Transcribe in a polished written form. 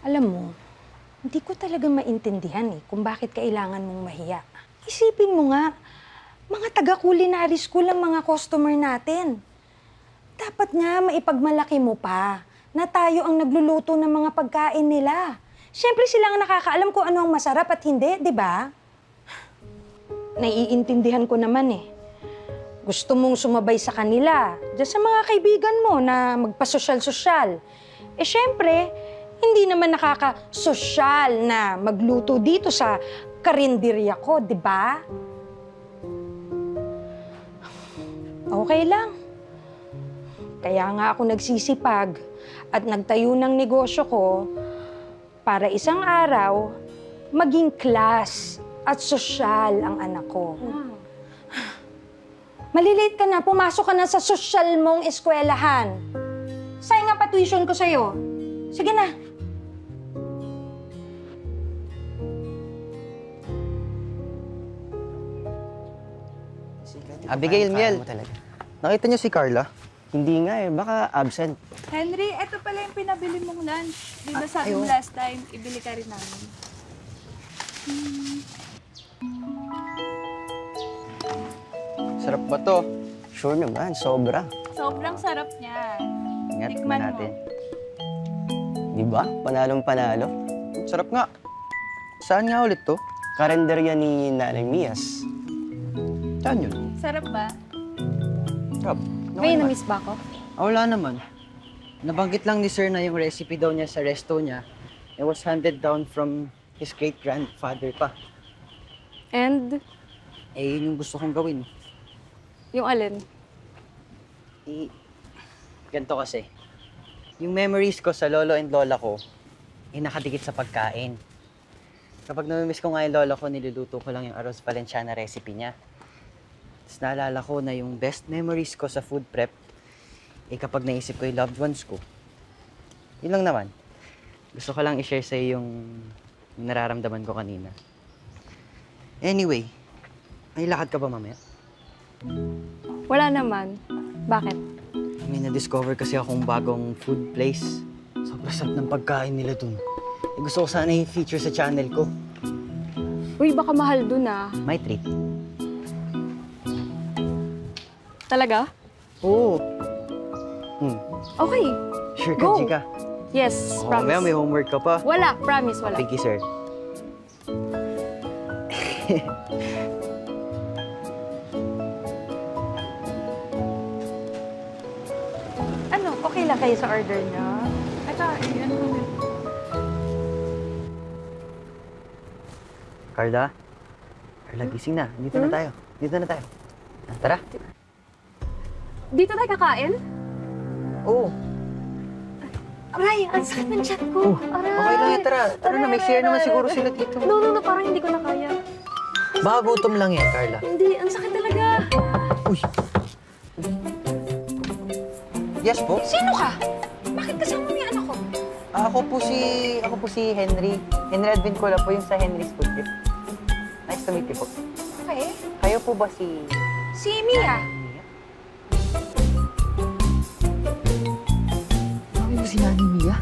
Alam mo, hindi ko talaga maintindihan kung bakit kailangan mong mahiya. Isipin mo nga, mga taga-culinary school ang mga customer natin. Dapat nga maipagmalaki mo pa na tayo ang nagluluto ng mga pagkain nila. Siyempre sila ang nakakaalam kung ano ang masarap at hindi, di ba? Naiintindihan ko naman Gusto mong sumabay sa kanila, dyan sa mga kaibigan mo na magpasosyal-sosyal. Siyempre, hindi naman nakaka-sosyal na magluto dito sa karinderya ko, di ba? Okay lang. Kaya nga ako nagsisipag at nagtayo ng negosyo ko para isang araw maging class at sosyal ang anak ko. Malilate ka na, pumasok ka na sa sosyal mong eskwelahan. Sayang nga pa-tuition ko sa'yo. Sige na. Abigail, Miel, nakita niyo si Carla? Hindi nga baka absent. Henry, eto pala yung pinabili mong lunch. Di ba sabi mo last time, ibili ka rin namin? Sarap ba to? Sure naman, sobra. Sobrang sarap niya. Ingat Tikman mo. natin. Di ba? Panalong panalo. Sarap nga. Saan nga ulit to? Karenderya ni Nanay Mias. Saan yun? Sarap ba? Sarap. May na-miss ba ako? Wala naman. Nabanggit lang ni Sir na yung recipe daw niya sa resto niya, it was handed down from his great-grandfather pa. And Yun yung gusto kong gawin. yung alin? Ganito kasi. Yung memories ko sa lolo and lola ko, nakadikit sa pagkain. Kapag namimiss ko nga yung lola ko, niluluto ko lang yung arroz valenciana recipe niya. Tapos naalala ko na yung best memories ko sa food prep, kapag naisip ko yung loved ones ko. Yun lang naman. Gusto ko lang i-share sa'yo yung nararamdaman ko kanina. Anyway, may lakad ka ba mamaya? Wala naman. Bakit? May na-discover kasi akong bagong food place. Sobrang sarap ng pagkain nila dun. Gusto ko sana i-feature sa channel ko. Uy, baka mahal dun My treat. Talaga? Oo. Okay. Sure ka, Go. Chika? Yes, Mamaya promise. may homework ka pa. Wala, promise, wala. Thank you, sir. Ano, okay lang kayo sa order niyo? Ito, ano mo? Carla? Carla, gising na. Dito na tayo. Dito na tayo. Tara. Dito tayo kakain? Oo. Aray, ang sakit ng chat ko. Aray. Okay lang yan. Tara. Tara na. May share naman siguro sila dito. No, parang hindi ko na kaya. Baka gutom lang yan, Carla. Hindi, ang sakit talaga. Uy. Yes po? Sino ka? Bakit kasama mo yung anak ko? Ako po si Henry. Henry Advincula po yung sa Henry's Food Trip. Nice to meet you po. Okay. Kayo po ba si... Si Mia. Kami po si Nani Mia?